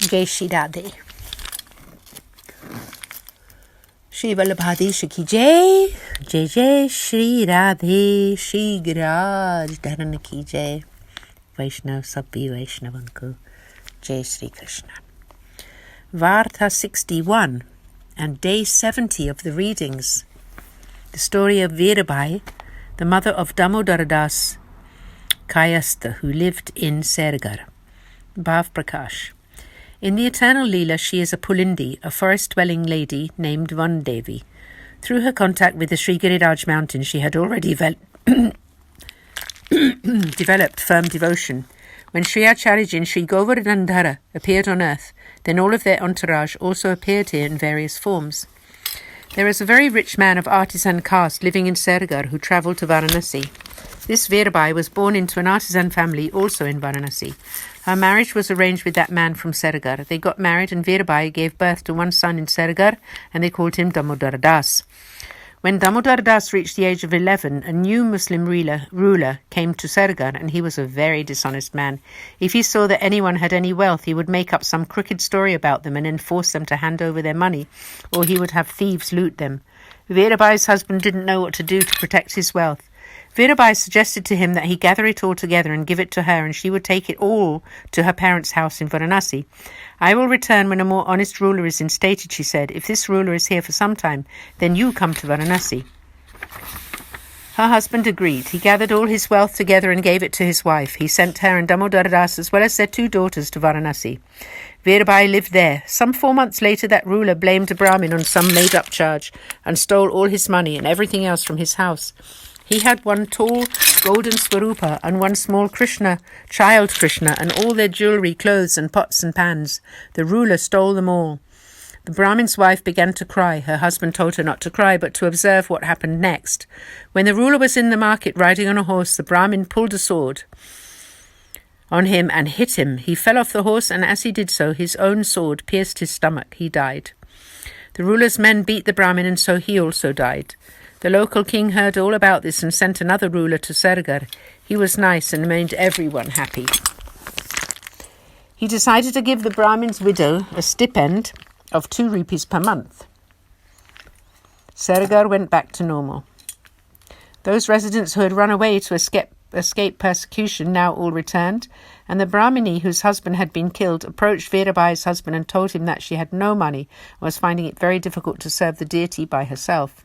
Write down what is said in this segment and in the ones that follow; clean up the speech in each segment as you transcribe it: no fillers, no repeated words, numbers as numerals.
Jai Shri Radhe. Shri Vallabhadesh ki Jai. Jai Jai Shri Radhe. Shri Giraj Dharan ki Jai. Vaishnav Sabhi Vaishnavan ko Jai Shri Krishna. Varta 61 and day 70 of the readings. The story of Vira, the mother of Damodaradas Kayastha, who lived in Sergar. Bhav Prakash. In the eternal Leela, she is a Pulindi, a forest-dwelling lady named Vandevi. Through her contact with the Sri Giriraj mountain, she had already developed firm devotion. When Sri Acharyaji and Sri Govardhandara appeared on earth, then all of their entourage also appeared here in various forms. There is a very rich man of artisan caste living in Sergar who travelled to Varanasi. This Virabai was born into an artisan family also in Varanasi. Her marriage was arranged with that man from Sergar. They got married and Virabai gave birth to one son in Sergar and they called him Damodar Das. When Damodar Das reached the age of 11, a new Muslim ruler came to Sergar, and he was a very dishonest man. If he saw that anyone had any wealth, he would make up some crooked story about them and then force them to hand over their money, or he would have thieves loot them. Virabai's husband didn't know what to do to protect his wealth. Virabai suggested to him that he gather it all together and give it to her, and she would take it all to her parents' house in Varanasi. I will return when a more honest ruler is instated, she said. If this ruler is here for some time, then you come to Varanasi. Her husband agreed. He gathered all his wealth together and gave it to his wife. He sent her and Damodar Das as well as their 2 daughters to Varanasi. Virabai lived there. Some 4 months later, that ruler blamed a Brahmin on some made-up charge and stole all his money and everything else from his house. He had one tall golden Swarupa and one small child Krishna, and all their jewellery, clothes and pots and pans. The ruler stole them all. The Brahmin's wife began to cry. Her husband told her not to cry, but to observe what happened next. When the ruler was in the market riding on a horse, the Brahmin pulled a sword on him and hit him. He fell off the horse, and as he did so, his own sword pierced his stomach. He died. The ruler's men beat the Brahmin, and so he also died. The local king heard all about this and sent another ruler to Sergar. He was nice and made everyone happy. He decided to give the Brahmin's widow a stipend of 2 rupees per month. Sergar went back to normal. Those residents who had run away to escape persecution now all returned, and the Brahmini whose husband had been killed approached Virabai's husband and told him that she had no money and was finding it very difficult to serve the deity by herself.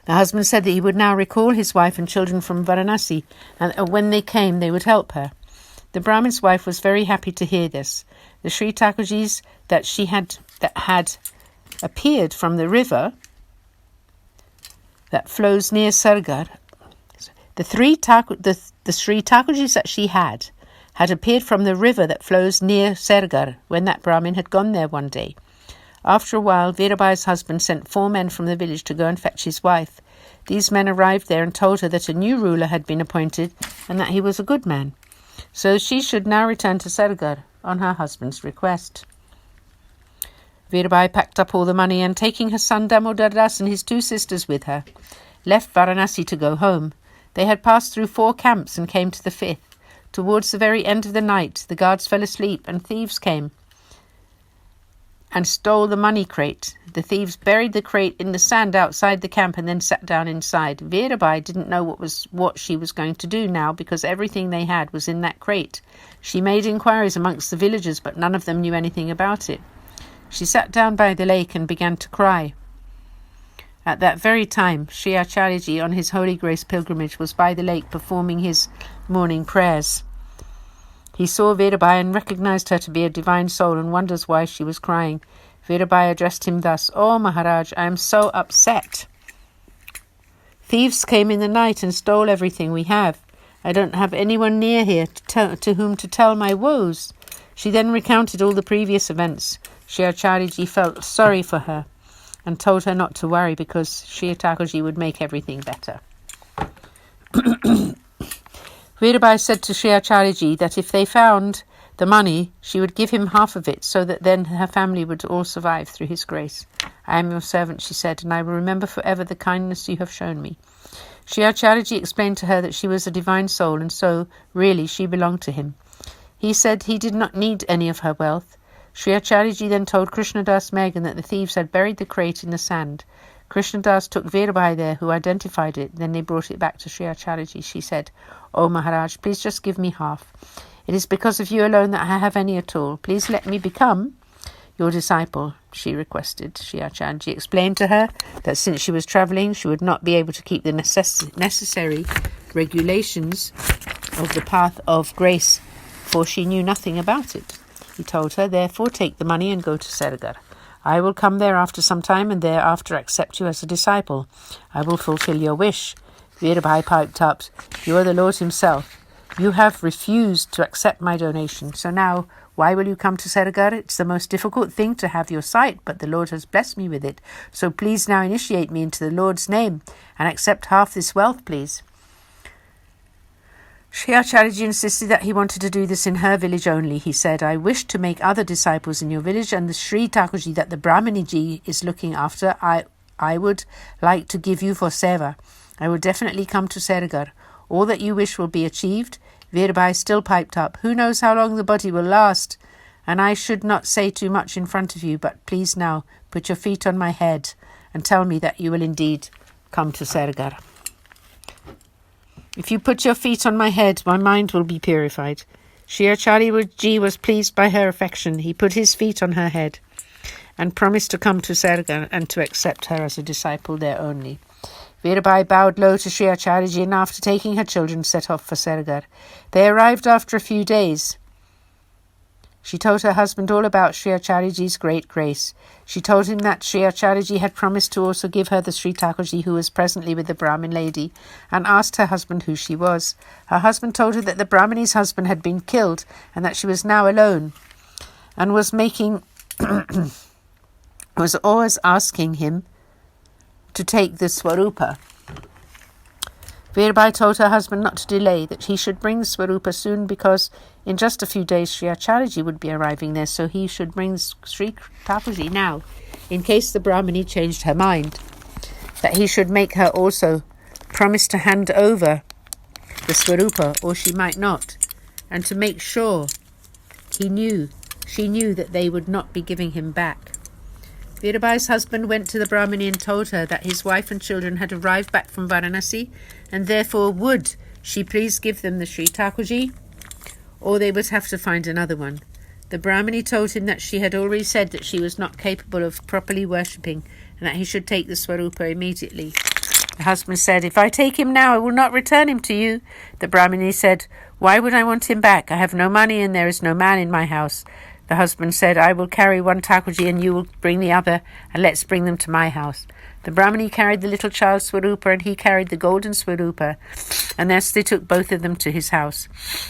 The husband said that he would now recall his wife and children from Varanasi, and when they came, they would help her. The Brahmin's wife was very happy to hear this. The Sri Thakurjis that had appeared from the river that flows near Sergar, the Sri Thakurjis that she had appeared from the river that flows near Sergar when that Brahmin had gone there one day. After a while, Virabai's husband sent 4 men from the village to go and fetch his wife. These men arrived there and told her that a new ruler had been appointed and that he was a good man. So she should now return to Sergar on her husband's request. Virabai packed up all the money and, taking her son Damodar Das and his 2 sisters with her, left Varanasi to go home. They had passed through 4 camps and came to the 5th. Towards the very end of the night, the guards fell asleep and thieves came and stole the money crate. The thieves buried the crate in the sand outside the camp and then sat down inside. Virabai didn't know what she was going to do now, because everything they had was in that crate. She made inquiries amongst the villagers, but none of them knew anything about it. She sat down by the lake and began to cry. At that very time, Sri Acharyaji on his Holy Grace pilgrimage was by the lake performing his morning prayers. He saw Virabai and recognized her to be a divine soul and wonders why she was crying. Virabai addressed him thus, "Oh Maharaj, I am so upset. Thieves came in the night and stole everything we have. I don't have anyone near here to whom to tell my woes." She then recounted all the previous events. Sri Acharyaji felt sorry for her and told her not to worry because Sri Thakurji would make everything better. Virabai said to Sri Acharyaji that if they found the money, she would give him half of it so that then her family would all survive through his grace. "I am your servant," she said, "and I will remember forever the kindness you have shown me." Sri Acharyaji explained to her that she was a divine soul and so, really, she belonged to him. He said he did not need any of her wealth. Sri Acharyaji then told Krishnadas Megham that the thieves had buried the crate in the sand. Krishnadas took Vira there, who identified it. Then they brought it back to Sri Acharyaji. She said, "Oh Maharaj, please just give me half. It is because of you alone that I have any at all. Please let me become your disciple," she requested. Sri Acharyaji explained to her that since she was travelling, she would not be able to keep the necessary regulations of the path of grace, for she knew nothing about it. He told her, "Therefore take the money and go to Saragar. I will come there after some time and thereafter accept you as a disciple. I will fulfill your wish." Virabai piped up, "You are the Lord himself. You have refused to accept my donation. So now, why will you come to Saragar? It's the most difficult thing to have your sight, but the Lord has blessed me with it. So please now initiate me into the Lord's name and accept half this wealth, please." Sri Acharyaji insisted that he wanted to do this in her village only. He said, "I wish to make other disciples in your village, and the Sri Thakurji that the Brahminiji is looking after, I would like to give you for Seva. I will definitely come to Saragar. All that you wish will be achieved." Virabai still piped up, "Who knows how long the body will last? And I should not say too much in front of you, but please now put your feet on my head and tell me that you will indeed come to Saragar. If you put your feet on my head, my mind will be purified." Sri Acharyaji was pleased by her affection. He put his feet on her head and promised to come to Saragar and to accept her as a disciple there only. Virabai bowed low to Sri Acharyaji and after taking her children set off for Saragar. They arrived after a few days. She told her husband all about Sri Acharyaji's great grace. She told him that Sri Acharyaji had promised to also give her the Sri Thakurji who was presently with the Brahmin lady, and asked her husband who she was. Her husband told her that the Brahmini's husband had been killed and that she was now alone and was always asking him to take the Swarupa. Virabai told her husband not to delay, that he should bring the Swarupa soon because in just a few days Sri Acharyaji would be arriving there, so he should bring Sri Thakurji now, in case the Brahmini changed her mind, that he should make her also promise to hand over the Swarupa, or she might not, and to make sure she knew that they would not be giving him back. Virabai's husband went to the Brahmini and told her that his wife and children had arrived back from Varanasi, and therefore would she please give them the Sri Thakurji, or they would have to find another one. The Brahmini told him that she had already said that she was not capable of properly worshipping, and that he should take the Swarupa immediately. The husband said, "If I take him now, I will not return him to you." The Brahmini said, "Why would I want him back? I have no money and there is no man in my house." The husband said, "I will carry one Thakurji and you will bring the other, and let's bring them to my house." The Brahmini carried the little child Swarupa and he carried the golden Swarupa, and thus they took both of them to his house.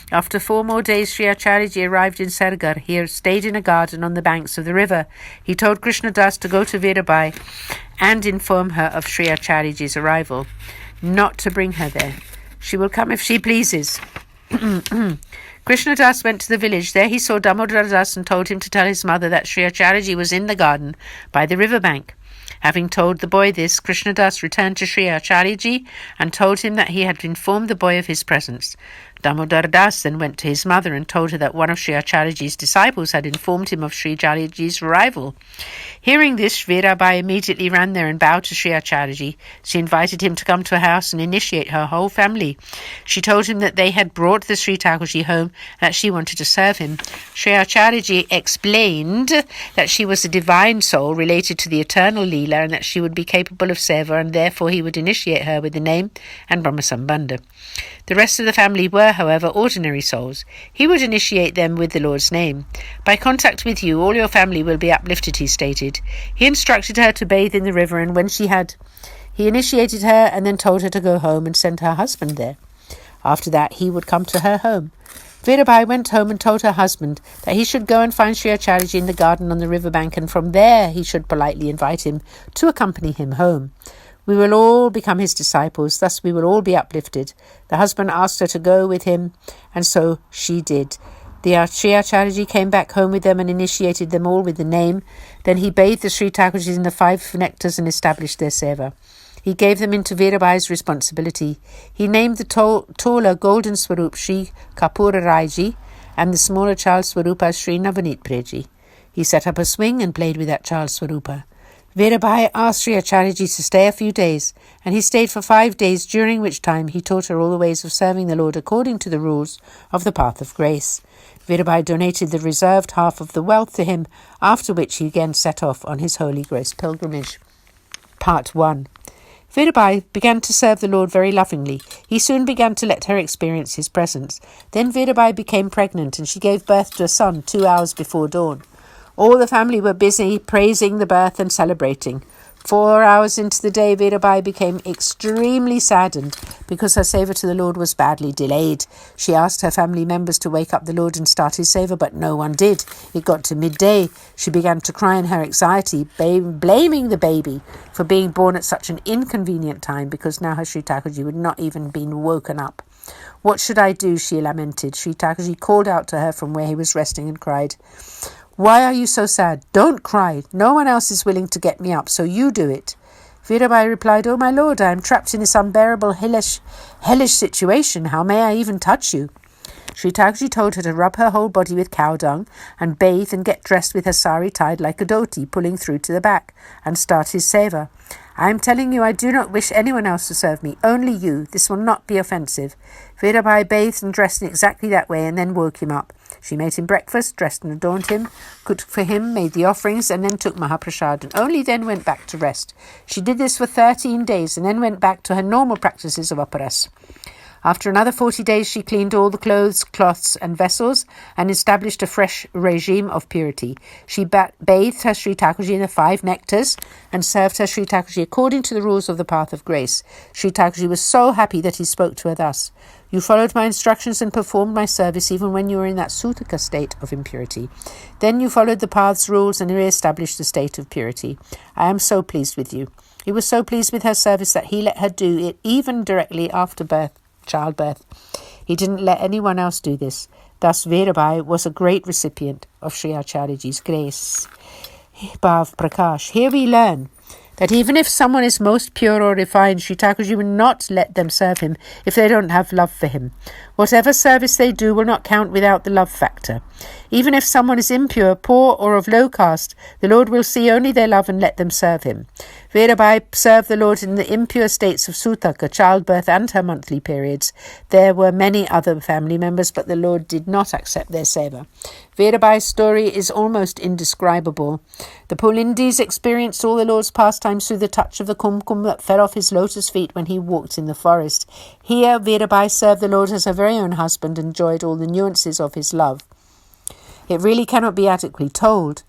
After 4 more days, Sri Acharyaji arrived in Saragar. He stayed in a garden on the banks of the river. He told Krishnadas to go to Virabai and inform her of Sri Acharyaji's arrival, not to bring her there. She will come if she pleases. Krishnadas went to the village. There he saw Damodar Das and told him to tell his mother that Sri Acharyaji was in the garden by the river bank. Having told the boy this, Krishnadas returned to Sri Acharyaji and told him that he had informed the boy of his presence. Damodar Das then went to his mother and told her that one of Sri Acharyaji's disciples had informed him of Sri Acharyaji's arrival. Hearing this, Virabai immediately ran there and bowed to Sri Acharyaji. She invited him to come to her house and initiate her whole family. She told him that they had brought the Sri Thakurji home and that she wanted to serve him. Sri Acharyaji explained that she was a divine soul related to the eternal Leela and that she would be capable of seva, and therefore he would initiate her with the name and Brahmasambandha. The rest of the family were, however, ordinary souls. He would initiate them with the Lord's name. "By contact with you, all your family will be uplifted," he stated. He instructed her to bathe in the river, and when she had, he initiated her and then told her to go home and send her husband there. After that, he would come to her home. Virabai went home and told her husband that he should go and find Sri Acharyaji in the garden on the river bank, and from there he should politely invite him to accompany him home. "We will all become his disciples, thus we will all be uplifted." The husband asked her to go with him, and so she did. The Sri Acharyaji came back home with them and initiated them all with the name. Then he bathed the Sri Thakurjis in the 5 nectars and established their seva. He gave them into Virabai's responsibility. He named the taller golden Swarup Sri Kapura Raiji and the smaller child Swarupa Sri Navanit Preji. He set up a swing and played with that child Swarupa. Virabai asked Sri Acharyaji to stay a few days, and he stayed for 5 days, during which time he taught her all the ways of serving the Lord according to the rules of the path of grace. Virabai donated the reserved half of the wealth to him, after which he again set off on his holy grace pilgrimage. Part 1. Virabai began to serve the Lord very lovingly. He soon began to let her experience his presence. Then Virabai became pregnant, and she gave birth to a son 2 hours before dawn. All the family were busy praising the birth and celebrating. 4 hours into the day, Virabai became extremely saddened because her seva to the Lord was badly delayed. She asked her family members to wake up the Lord and start his seva, but no one did. It got to midday. She began to cry in her anxiety, blaming the baby for being born at such an inconvenient time, because now her Sri Thakurji would not even been woken up. "What should I do?" she lamented. Sri Thakurji called out to her from where he was resting and cried, "Why are you so sad? Don't cry. No one else is willing to get me up, so you do it." Virabai replied, "Oh, my lord, I am trapped in this unbearable, hellish situation. How may I even touch you?" Sri Thakurji told her to rub her whole body with cow dung and bathe and get dressed with her sari tied like a dhoti, pulling through to the back, and start his seva. "I am telling you, I do not wish anyone else to serve me, only you. This will not be offensive." Virabai bathed and dressed in exactly that way and then woke him up. She made him breakfast, dressed and adorned him, cooked for him, made the offerings, and then took Mahaprasad, and only then went back to rest. She did this for 13 days and then went back to her normal practices of uparas. After another 40 days, she cleaned all the clothes, cloths, and vessels and established a fresh regime of purity. She bathed her Sri Thakurji in the 5 nectars and served her Sri Thakurji according to the rules of the path of grace. Sri Thakurji was so happy that he spoke to her thus: "You followed my instructions and performed my service even when you were in that Sutaka state of impurity. Then you followed the path's rules and re-established the state of purity. I am so pleased with you." He was so pleased with her service that he let her do it even directly after childbirth. He didn't let anyone else do this. Thus Virabai was a great recipient of Sri Acharyaji's grace. Bhav Prakash. Here we learn that even if someone is most pure or refined, Sri Thakurji will not let them serve him if they don't have love for him. Whatever service they do will not count without the love factor. Even if someone is impure, poor, or of low caste, the Lord will see only their love and let them serve him. Virabai served the Lord in the impure states of Sutaka, childbirth, and her monthly periods. There were many other family members, but the Lord did not accept their seva. Virabai's story is almost indescribable. The Pulindis experienced all the Lord's pastimes through the touch of the kumkum that fell off his lotus feet when he walked in the forest. Here, Virabai served the Lord as her very own husband and enjoyed all the nuances of his love. It really cannot be adequately told.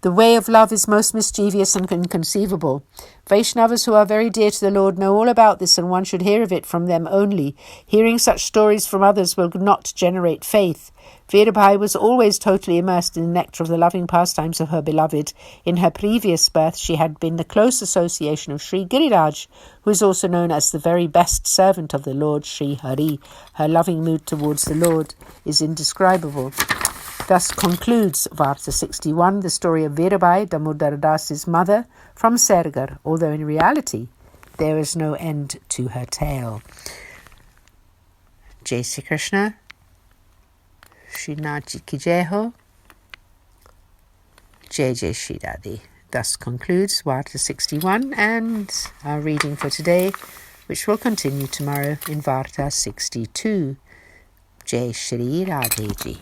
The way of love is most mischievous and inconceivable. Vaishnavas who are very dear to the Lord know all about this, and one should hear of it from them only. Hearing such stories from others will not generate faith. Virabai was always totally immersed in the nectar of the loving pastimes of her beloved. In her previous birth, she had been the close association of Sri Giriraj, who is also known as the very best servant of the Lord, Sri Hari. Her loving mood towards the Lord is indescribable. Thus concludes Varta 61, the story of Virabai, Damodar Das's mother, from Sergar, although in reality there is no end to her tale. Jai Shri Krishna, Srinathji ki jai ho, Jai Jai Shri Radhe. Thus concludes Varta 61 and our reading for today, which will continue tomorrow in Varta 62. Jai Shri Radhe Ji.